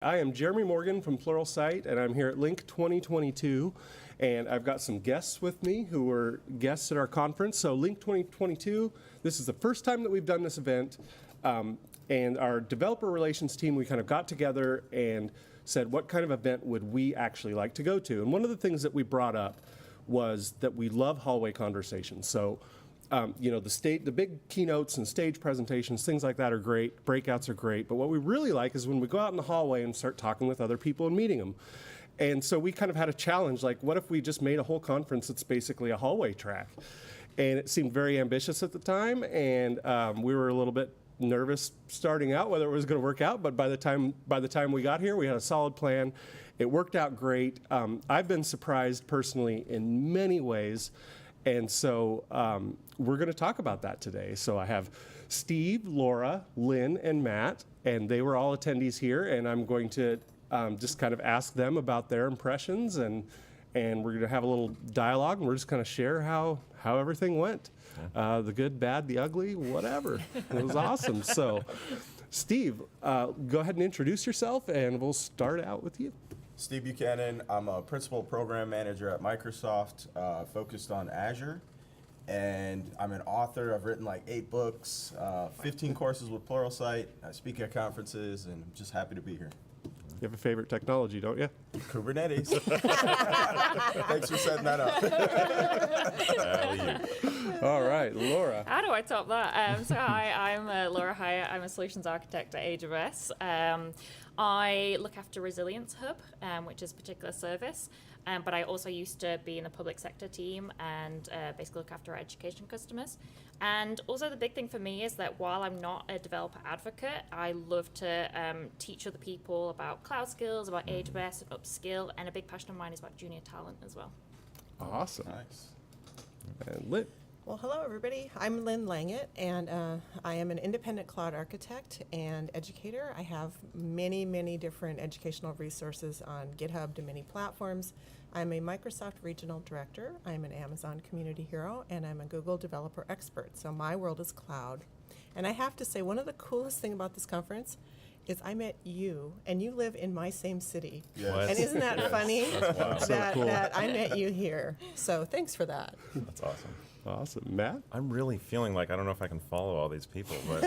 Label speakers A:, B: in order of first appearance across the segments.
A: I am Jeremy Morgan from Pluralsight, and I'm here at Link 2022, and I've got some guests with me who were guests at our conference. So Link 2022, this is the first time that we've done this event, and our developer relations team, we kind of got together and said, what kind of event would we actually like to go to? And one of the things that we brought up was that we love hallway conversations. So the big keynotes and stage presentations, things like that are great. Breakouts are great. But what we really like is when we go out in the hallway and start talking with other people and meeting them. And so we kind of had a challenge, like, what if we just made a whole conference that's basically a hallway track? And it seemed very ambitious at the time, and we were a little bit nervous starting out whether it was going to work out. But by the time we got here, we had a solid plan. It worked out great. I've been surprised personally in many ways. And so we're going to talk about that today. So I have Steve, Laura, Lynn, and Matt, and they were all attendees here. And I'm going to just kind of ask them about their impressions, and we're going to have a little dialogue, and we're just going to share how everything went. The good, bad, the ugly, whatever. It was awesome. So, Steve, go ahead and introduce yourself, and we'll start out with you.
B: Steve Buchanan. I'm a principal program manager at Microsoft, focused on Azure, and I'm an author. I've written like 8 books, 15 courses with Pluralsight. I speak at conferences, and I'm just happy to be here.
A: You have a favorite technology, don't you?
B: Kubernetes. Thanks for setting that up.
A: All right, Laura.
C: How do I top that? Hi, I'm Laura Hyatt. I'm a solutions architect at AWS. I look after Resilience Hub, which is a particular service, but I also used to be in the public sector team and basically look after our education customers. And also the big thing for me is that while I'm not a developer advocate, I love to teach other people about cloud skills, about AWS and upskill, and a big passion of mine is about junior talent as well.
A: Awesome.
B: Nice.
A: And Lynn.
D: Well, hello, everybody. I'm Lynn Langit, and I am an independent cloud architect and educator. I have many, many different educational resources on GitHub to many platforms. I'm a Microsoft Regional Director. I'm an Amazon Community Hero, and I'm a Google Developer Expert. So my world is cloud. And I have to say, one of the coolest things about this conference is I met you, and you live in my same city.
B: Yes.
D: And isn't that funny
B: That's
D: that,
A: cool.
D: that I met you here? So thanks for that.
E: That's awesome.
A: Awesome. Matt?
E: I'm really feeling like I don't know if I can follow all these people, but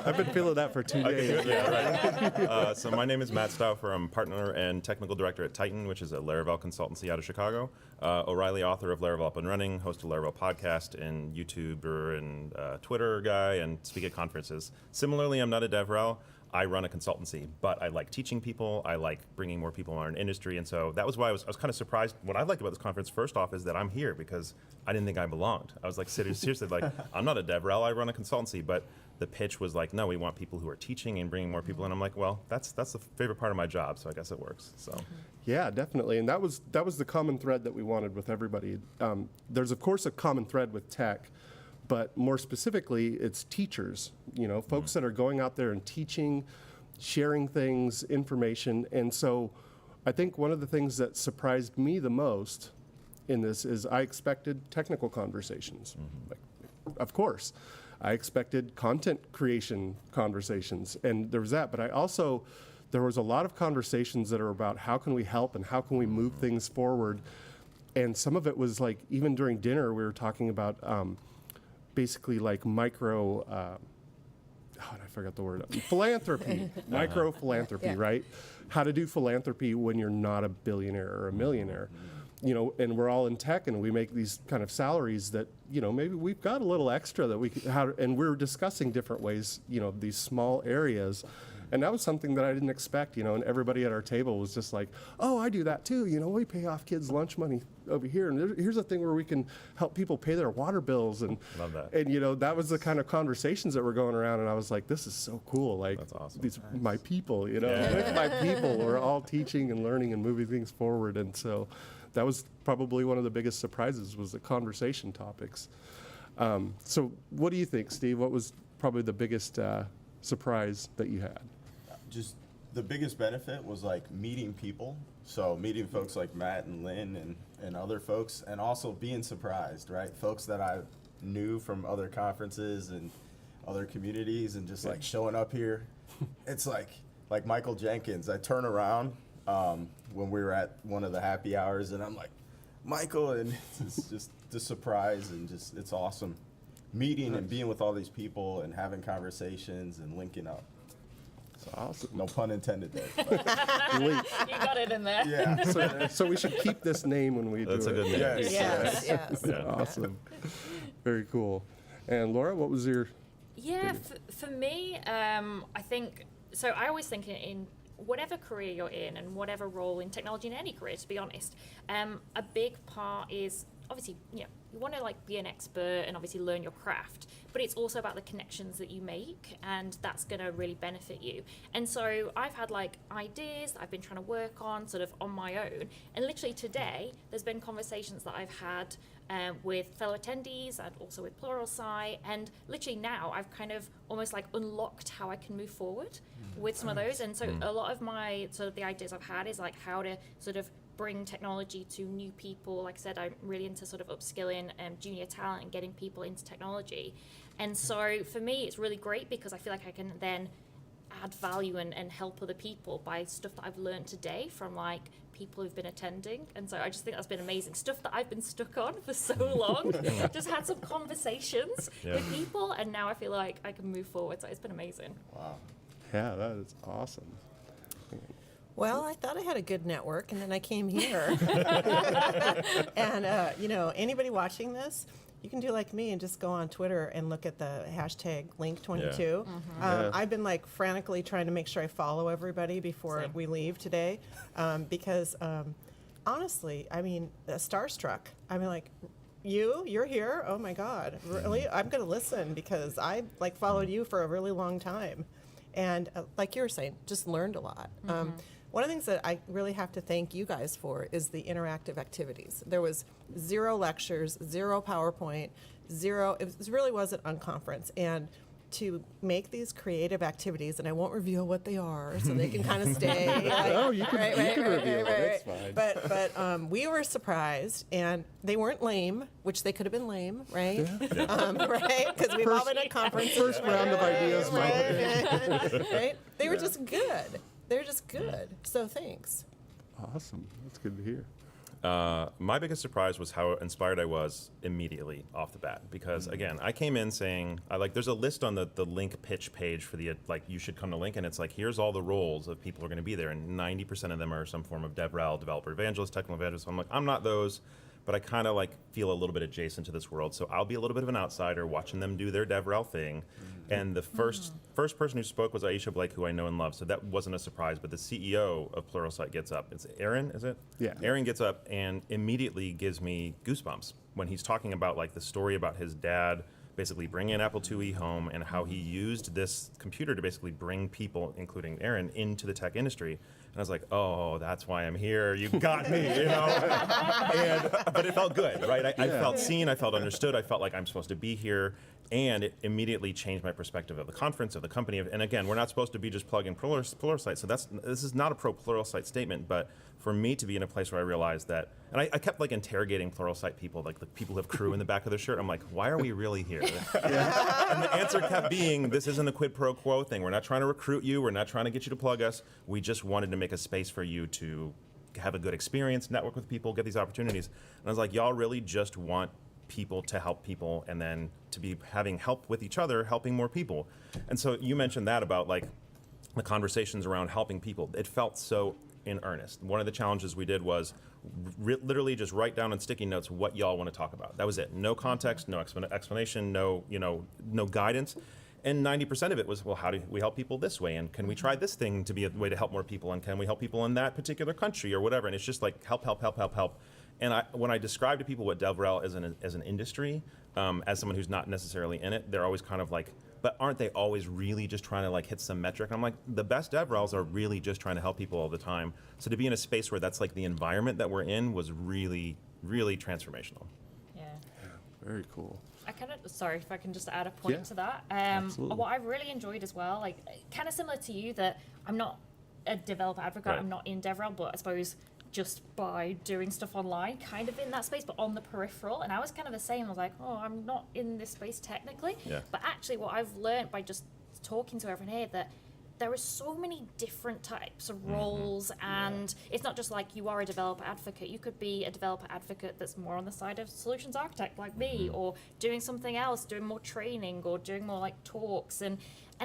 A: I've been feeling that for 2 days.
E: yeah, right. So my name is Matt Stauffer. I'm partner and technical director at Titan, which is a Laravel consultancy out of Chicago. O'Reilly, author of Laravel Up and Running, host of Laravel podcast, and YouTuber and Twitter guy, and speak at conferences. Similarly, I'm not a DevRel. I run a consultancy, but I like teaching people. I like bringing more people in our industry, and so that was why I was kind of surprised. What I liked about this conference, first off, is that I'm here because I didn't think I belonged. I was like, seriously, like, I'm not a DevRel. I run a consultancy, but the pitch was like, no, we want people who are teaching and bringing more people in. I'm like, well, that's the favorite part of my job, so I guess it works. So.
A: Yeah, definitely, and that was the common thread that we wanted with everybody. There's of course a common thread with tech, but more specifically, it's teachers. Folks that are going out there and teaching, sharing things, information, and so I think one of the things that surprised me the most in this is I expected technical conversations. Like, of course, I expected content creation conversations, and there was that, but there was a lot of conversations that are about how can we help and how can we move things forward. And some of it was like, even during dinner, we were talking about basically like micro, I forgot the word, philanthropy, micro philanthropy,
D: Yeah.
A: right? How to do philanthropy when you're not a billionaire or a millionaire. And we're all in tech, and we make these kind of salaries that, maybe we've got a little extra that we could, and we're discussing different ways, these small areas. And that was something that I didn't expect, and everybody at our table was just like, oh, I do that too. We pay off kids' lunch money over here. And here's a thing where we can help people pay their water bills. And,
E: Love that.
A: And that was the kind of conversations that were going around. And I was like, this is so cool. Like,
E: That's awesome.
A: These are my people,
E: Yeah.
A: With my people. We're all teaching and learning and moving things forward. And so that was probably one of the biggest surprises, was the conversation topics. So what do you think, Steve? What was probably the biggest surprise that you had?
B: Just the biggest benefit was like meeting people. So meeting folks like Matt and Lynn and other folks, and also being surprised, right? Folks that I knew from other conferences and other communities, and just like showing up here. It's like like Michael Jenkins. I turn around when we were at one of the happy hours, and I'm like, Michael, and it's just the surprise, and just it's awesome meeting and being with all these people and having conversations and linking up.
A: It's awesome.
B: No pun intended there.
A: Link.
C: You got it in there.
B: Yeah.
A: So we should keep this name when we
E: That's
A: do
E: a good
A: it.
E: name.
B: Yes.
D: Yes.
E: Yeah.
A: Awesome. Very cool. And Laura, what was your...
C: Yeah, for me, I think, so I always think in whatever career you're in and whatever role in technology, in any career, to be honest, a big part is obviously, you want to like be an expert and obviously learn your craft, but it's also about the connections that you make, and that's going to really benefit you. And so I've had like ideas that I've been trying to work on sort of on my own, and literally today there's been conversations that I've had with fellow attendees and also with Pluralsight, and literally now I've kind of almost like unlocked how I can move forward with some of those. And so a lot of my sort of the ideas I've had is like how to sort of bring technology to new people. Like I said, I'm really into sort of upskilling junior talent and getting people into technology. And so for me, it's really great because I feel like I can then add value and help other people by stuff that I've learned today from like people who've been attending. And so I just think that's been amazing. Stuff that I've been stuck on for so long. Just had some conversations with people, and now I feel like I can move forward. So it's been amazing.
B: Wow.
A: Yeah, that is awesome.
D: Well, I thought I had a good network, and then I came here. And, anybody watching this, you can do like me and just go on Twitter and look at the hashtag link22.
A: Yeah.
D: I've been like frantically trying to make sure I follow everybody before
C: Same.
D: we leave today because honestly, I mean, starstruck. I mean, like, you're here? Oh my God, really? I'm going to listen because I like followed you for a really long time. And like you were saying, just learned a lot. One of the things that I really have to thank you guys for is the interactive activities. There was 0 lectures, 0 PowerPoint, 0, it really was an unconference. And to make these creative activities, and I won't reveal what they are, so they can kind of stay. Like,
A: Oh, you can reveal it. It's fine.
D: But we were surprised, and they weren't lame, which they could have been lame, right? Right? Because we've all been at conferences.
A: First round of ideas,
D: Right? They were just good. They're just good. So thanks.
A: Awesome. That's good to hear.
E: My biggest surprise was how inspired I was immediately off the bat. Because again, I came in saying, there's a list on the link pitch page for the, you should come to Link, and it's like, here's all the roles of people who are going to be there, and 90% of them are some form of DevRel, developer evangelist, technical evangelist. So I'm like, I'm not those, but I kind of feel a little bit adjacent to this world. So I'll be a little bit of an outsider watching them do their DevRel thing. And the first person who spoke was Aisha Blake, who I know and love. So that wasn't a surprise. But the CEO of Pluralsight gets up. It's Aaron, is it?
A: Yeah.
E: Aaron gets up and immediately gives me goosebumps when he's talking about the story about his dad basically bringing an Apple IIe home and how he used this computer to basically bring people, including Aaron, into the tech industry. And I was like, oh, that's why I'm here. You got me, but it felt good, right? I felt seen, I felt understood, I felt like I'm supposed to be here. And it immediately changed my perspective of the conference, of the company. And again, we're not supposed to be just plugging Pluralsight. So this is not a pro Pluralsight statement, but for me to be in a place where I realized that, and I kept interrogating Pluralsight people, the people who have crew in the back of their shirt. I'm like, why are we really here? And the answer kept being, this isn't a quid pro quo thing. We're not trying to recruit you. We're not trying to get you to plug us. We just wanted to make a space for you to have a good experience, network with people, get these opportunities. And I was like, y'all really just want people to help people, and then to be having help with each other, helping more people. And so you mentioned that about the conversations around helping people. It felt so in earnest. One of the challenges we did was literally just write down on sticky notes what y'all want to talk about. That was it. No context, no explanation, no guidance. And 90% of it was, well, how do we help people this way? And can we try this thing to be a way to help more people? And can we help people in that particular country or whatever? And it's just help. And when I describe to people what DevRel is as an industry, as someone who's not necessarily in it, they're always kind of but aren't they always really just trying to hit some metric? And I'm like, the best DevRels are really just trying to help people all the time. So to be in a space where that's the environment that we're in was really, really transformational.
C: Yeah.
A: Very cool.
C: Sorry if I can just add a point to that.
A: Absolutely.
C: What I've really enjoyed as well, kind of similar to you, that I'm not a developer advocate,
E: Right.
C: I'm not in DevRel, but I suppose just by doing stuff online, kind of in that space, but on the peripheral. And I was kind of the same. I was like, oh, I'm not in this space technically.
E: Yeah.
C: But actually what I've learned by just talking to everyone here, that there are so many different types of roles, and it's not just like you are a developer advocate. You could be a developer advocate that's more on the side of solutions architect like me, or doing something else, doing more training or doing more like talks, and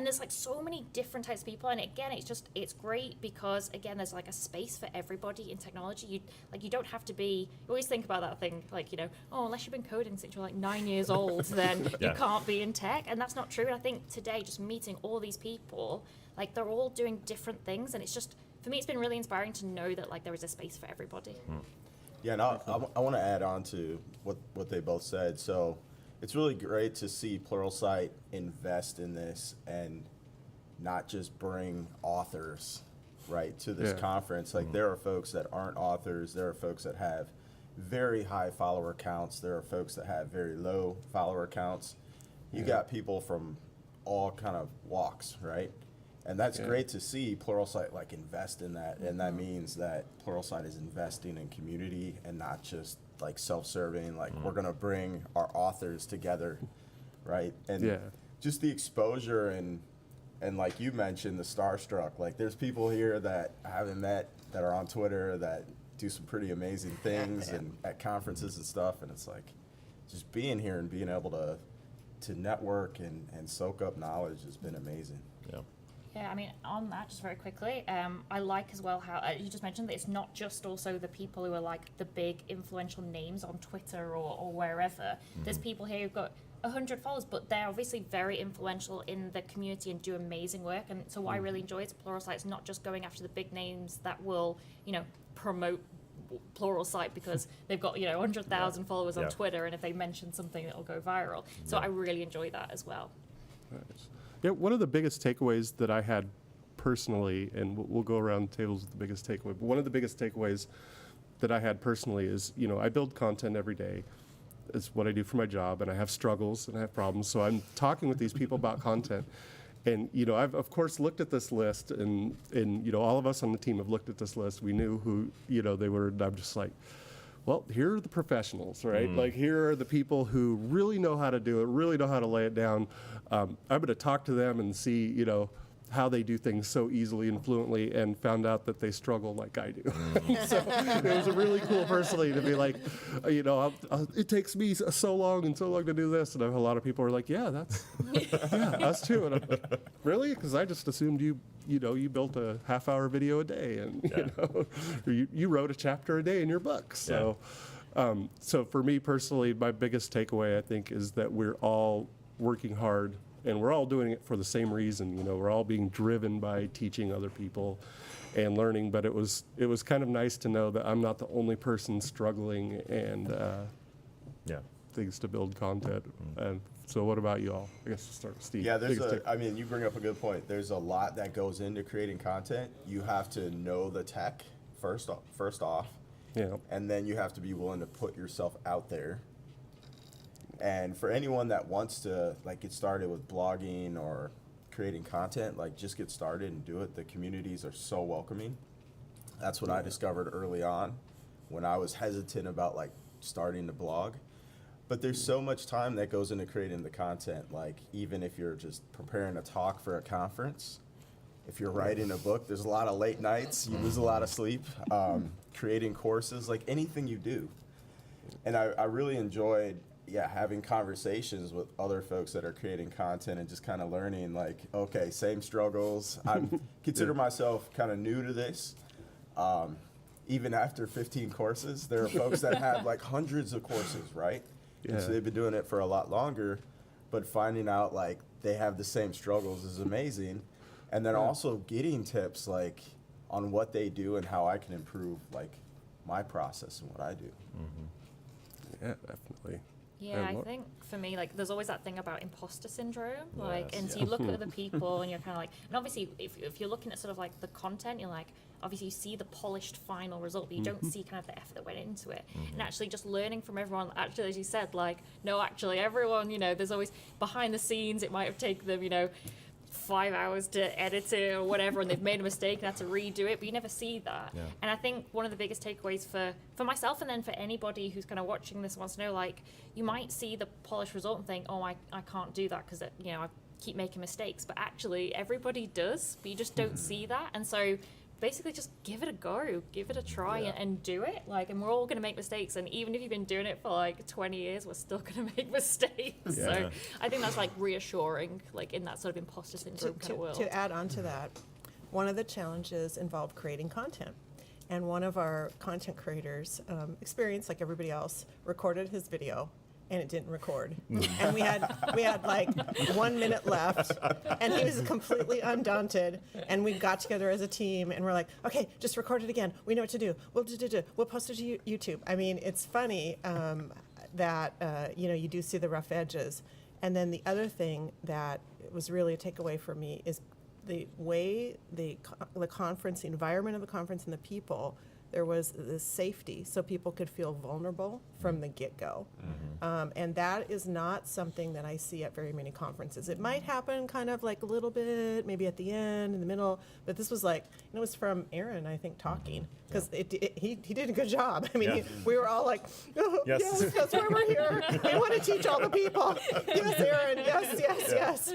C: there's like so many different types of people. And again, it's great because again, there's like a space for everybody in technology. You don't have to be, you always think about that thing like, oh, unless you've been coding since you're like 9 years old, then you can't be in tech. And that's not true. And I think today, just meeting all these people, like they're all doing different things, and it's just, for me, it's been really inspiring to know that like there is a space for everybody.
B: Yeah, and I want to add on to what they both said. So it's really great to see Pluralsight invest in this and not just bring authors, right, to this conference. Like there are folks that aren't authors. There are folks that have very high follower counts. There are folks that have very low follower counts. You got people from all kind of walks, right? And that's great to see Pluralsight like invest in that. And that means that Pluralsight is investing in community and not just like self-serving, like we're gonna bring our authors together, right? And just the exposure and like you mentioned, the starstruck, like there's people here that I haven't met that are on Twitter that do some pretty amazing things and at conferences and stuff, and it's like just being here and being able to network and soak up knowledge has been amazing.
C: Yeah, I mean, on that, just very quickly, I like as well how you just mentioned that it's not just also the people who are like the big influential names on Twitter or wherever. There's people here who've got 100 followers, but they're obviously very influential in the community and do amazing work. And so what I really enjoy is Pluralsight. It's not just going after the big names that will, promote Pluralsight because they've got 100,000 followers on Twitter, and if they mention something, it'll go viral. So I really enjoy that as well.
A: Nice. Yeah, one of the biggest takeaways that I had personally, and we'll go around tables with the biggest takeaway, but one of the biggest takeaways that I had personally is, I build content every day. It's what I do for my job, and I have struggles and I have problems. So I'm talking with these people about content. And, I've, of course, looked at this list, and all of us on the team have looked at this list. We knew who, they were, and I'm just like, well, here are the professionals, right? Like, here are the people who really know how to do it, really know how to lay it down. I'm going to talk to them and see, how they do things so easily and fluently, and found out that they struggle like I do. So it was a really cool personally to be like, it takes me so long to do this. And a lot of people are like, yeah, that's, us too. And I'm like, really? Because I just assumed you built a half-hour video a day, and you wrote a chapter a day in your book. So, so for me personally, my biggest takeaway, I think, is that we're all working hard, and we're all doing it for the same reason. We're all being driven by teaching other people and learning. But it was kind of nice to know that I'm not the only person struggling and things to build content. And so, what about you all? I guess we'll start with Steve.
B: Yeah, you bring up a good point. There's a lot that goes into creating content. You have to know the tech first off, and then you have to be willing to put yourself out there. And for anyone that wants to get started with blogging or creating content, just get started and do it. The communities are so welcoming. That's what I discovered early on when I was hesitant about starting to blog. But there's so much time that goes into creating the content. Even if you're just preparing a talk for a conference, if you're writing a book, there's a lot of late nights. You lose a lot of sleep. Creating courses, anything you do. And I really enjoyed having conversations with other folks that are creating content and just kind of learning, okay, same struggles. I consider myself kind of new to this. Even after 15 courses, there are folks that have hundreds of courses, right? And so they've been doing it for a lot longer, but finding out they have the same struggles is amazing. And then also getting tips on what they do and how I can improve my process and what I do.
A: Yeah, definitely.
C: Yeah, I think for me, there's always that thing about imposter syndrome, and so you look at other people and you're kind of and obviously if you're looking at sort of the content, you're obviously you see the polished final result, but you don't see kind of the effort that went into it. And actually just learning from everyone, actually, as you said, no, actually everyone, there's always behind the scenes, it might have taken them, 5 hours to edit it or whatever, and they've made a mistake and had to redo it, but you never see that. And I think one of the biggest takeaways for myself, and then for anybody who's kind of watching this wants to know, you might see the polished result and think, oh, I can't do that because keep making mistakes, but actually everybody does, but you just don't see that. And so basically just give it a go, give it a try, and do it. Like, and we're all going to make mistakes, and even if you've been doing it for like 20 years, we're still going to make mistakes. So I think that's like reassuring, like in that sort of imposter syndrome kind of world.
D: To add on to that, one of the challenges involved creating content. And one of our content creators experienced, like everybody else, recorded his video, and it didn't record. And we had like 1 minute left, and he was completely undaunted. And we got together as a team, and we're like, okay, just record it again. We know what to do. We'll post it to YouTube. I mean, it's funny that you do see the rough edges. And then the other thing that was really a takeaway for me is the way the conference, the environment of the conference, and the people, there was this safety, so people could feel vulnerable from the get-go. And that is not something that I see at very many conferences. It might happen kind of like a little bit, maybe at the end, in the middle, but this was like, it was from Aaron, I think, talking, because he did a good job. I mean, we were all like, oh, yes, that's why we're here. We want to teach all the people. Yes, Aaron, yes.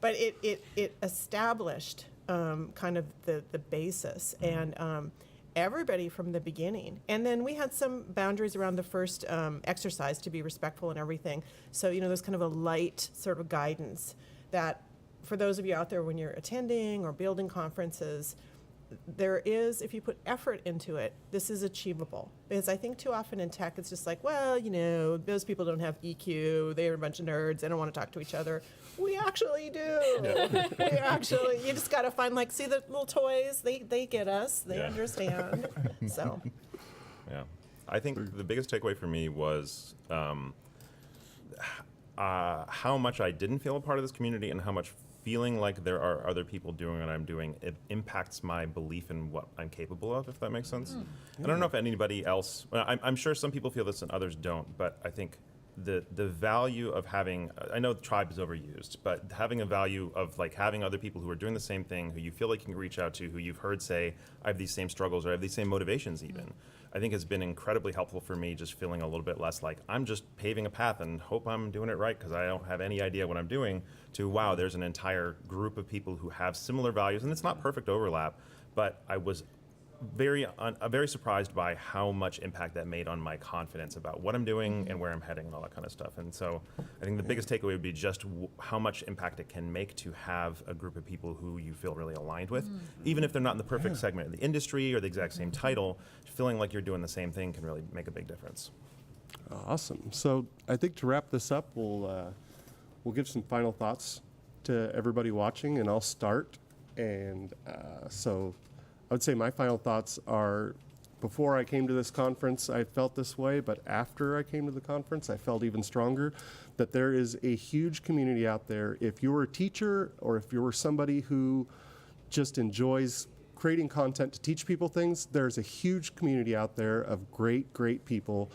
D: But it established kind of the basis, and everybody from the beginning. And then we had some boundaries around the first exercise to be respectful and everything. So, there's kind of a light sort of guidance that for those of you out there when you're attending or building conferences, there is, if you put effort into it, this is achievable. Because I think too often in tech, it's just like, well, those people don't have EQ. They're a bunch of nerds. They don't want to talk to each other. We actually do. You just got to find, see the little toys. They get us. They understand. So.
E: Yeah. I think the biggest takeaway for me was how much I didn't feel a part of this community and how much feeling like there are other people doing what I'm doing, it impacts my belief in what I'm capable of, if that makes sense. I don't know if anybody else, I'm sure some people feel this and others don't, but I think the value of having, I know tribe is overused, but having a value of having other people who are doing the same thing, who you feel like you can reach out to, who you've heard say, I have these same struggles or I have these same motivations even, I think has been incredibly helpful for me, just feeling a little bit less like I'm just paving a path and hope I'm doing it right because I don't have any idea what I'm doing, to wow, there's an entire group of people who have similar values, and it's not perfect overlap, but I was very surprised by how much impact that made on my confidence about what I'm doing and where I'm heading and all that kind of stuff. And so I think the biggest takeaway would be just how much impact it can make to have a group of people who you feel really aligned with, even if they're not in the perfect segment of the industry or the exact same title. Feeling like you're doing the same thing can really make a big difference.
A: Awesome. So I think to wrap this up, we'll give some final thoughts to everybody watching, and I'll start. And so I would say my final thoughts are, before I came to this conference, I felt this way, but after I came to the conference, I felt even stronger that there is a huge community out there. If you're a teacher or if you're somebody who just enjoys creating content to teach people things, there's a huge community out there of great, great people,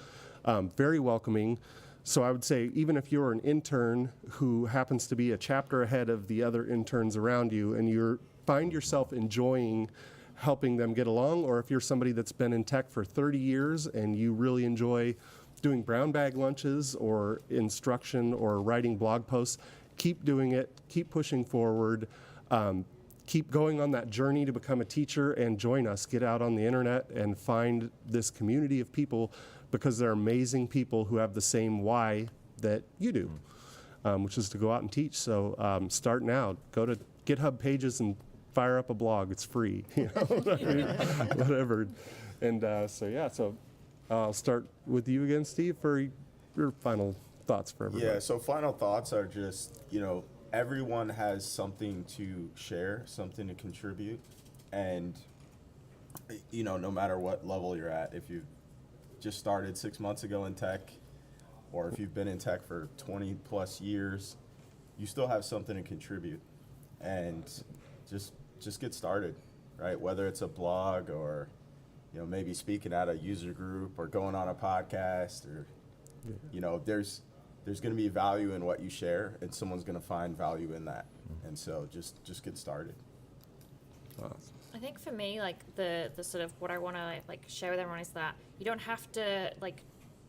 A: very welcoming. So I would say, even if you're an intern who happens to be a chapter ahead of the other interns around you, and you find yourself enjoying helping them get along, or if you're somebody that's been in tech for 30 years and you really enjoy doing brown bag lunches or instruction or writing blog posts, keep doing it, keep pushing forward, keep going on that journey to become a teacher, and join us. Get out on the internet and find this community of people, because they're amazing people who have the same why that you do, which is to go out and teach. So start now. Go to GitHub pages and fire up a blog. It's free, whatever. And so I'll start with you again, Steve, for your final thoughts for everybody.
B: Yeah, so final thoughts are just, everyone has something to share, something to contribute. And, no matter what level you're at, if you've just started 6 months ago in tech, or if you've been in tech for 20 plus years, you still have something to contribute. And just get started, right? Whether it's a blog or, maybe speaking at a user group or going on a podcast, or, there's going to be value in what you share, and someone's going to find value in that. And so just get started.
A: Awesome.
C: I think for me, the sort of what I want to share with everyone is that you don't have to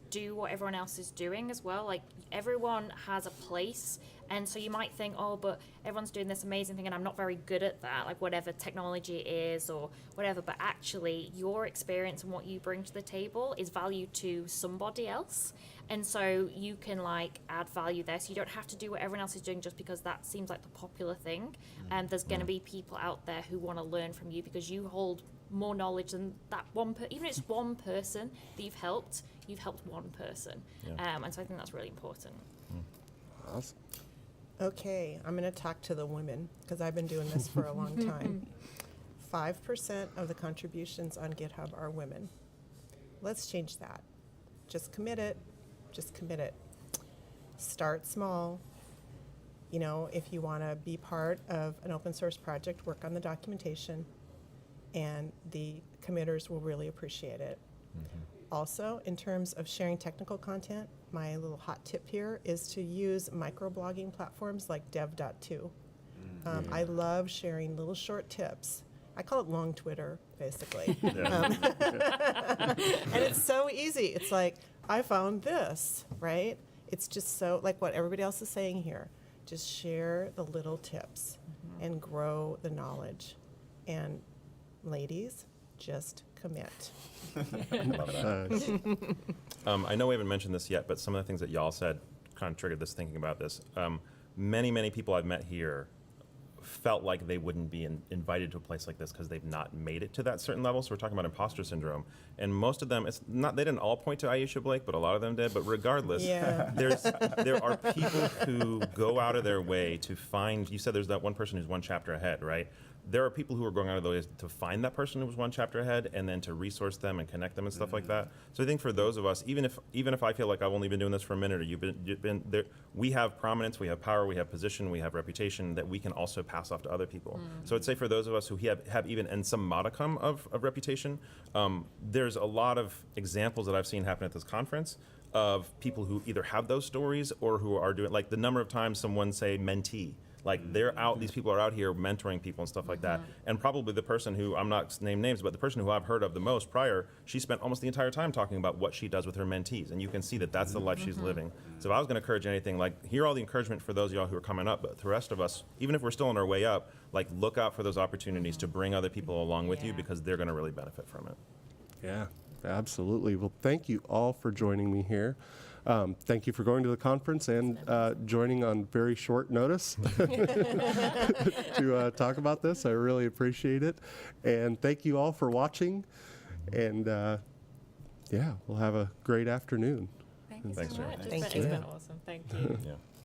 C: do what everyone else is doing as well. Everyone has a place, And so you might think, oh, but everyone's doing this amazing thing and I'm not very good at that, like whatever technology it is or whatever. But actually, your experience and what you bring to the table is value to somebody else. And so you can like add value there. So you don't have to do what everyone else is doing just because that seems like the popular thing. And there's going to be people out there who want to learn from you because you hold more knowledge than that one even if it's one person that you've helped one person. And so I think that's really important.
A: Awesome.
D: Okay, I'm going to talk to the women because I've been doing this for a long time. 5% of the contributions on GitHub are women. Let's change that. Just commit it. Just commit it. Start small. You know, if you want to be part of an open source project, work on the documentation, and the committers will really appreciate it. Also, in terms of sharing technical content, my little hot tip here is to use microblogging platforms like dev.to. I love sharing little short tips. I call it long Twitter, basically. And it's so easy. It's like, I found this, right? It's just so, like what everybody else is saying here. Just share the little tips and grow the knowledge. And ladies, just commit.
E: I know we haven't mentioned this yet, but some of the things that y'all said kind of triggered this thinking about this. Many people I've met here felt like they wouldn't be invited to a place like this because they've not made it to that certain level. So we're talking about imposter syndrome, and most of them, it's not, they didn't all point to Aisha Blake, but a lot of them did. But regardless, there are people who go out of their way to find. You said there's that one person who's one chapter ahead, right? There are people who are going out of their way to find that person who was one chapter ahead, and then to resource them and connect them and stuff like that. So I think for those of us, even if I feel like I've only been doing this for a minute, or you've been there, we have prominence, we have power, we have position, we have reputation that we can also pass off to other people. So I'd say for those of us who have even in some modicum of reputation, there's a lot of examples that I've seen happen at this conference of people who either have those stories or who are doing, like the number of times someone say mentee. Like they're out, these people are out here mentoring people and stuff like that. And probably the person who, I'm not name names, but the person who I've heard of the most prior, she spent almost the entire time talking about what she does with her mentees. And you can see that that's the life she's living. So if I was gonna encourage anything, like hear all the encouragement for those of y'all who are coming up, but the rest of us, even if we're still on our way up, like look out for those opportunities to bring other people along with you because they're gonna really benefit from it.
A: Yeah, absolutely. Well, thank you all for joining me here. Thank you for going to the conference and joining on very short notice to talk about this. I really appreciate it. And thank you all for watching. And yeah, we'll have a great afternoon.
C: Thank you
E: Thanks,
C: so
E: Jeremy.
C: much.
D: Thank
C: It's
D: you.
C: been awesome. Thank you.
E: Yeah.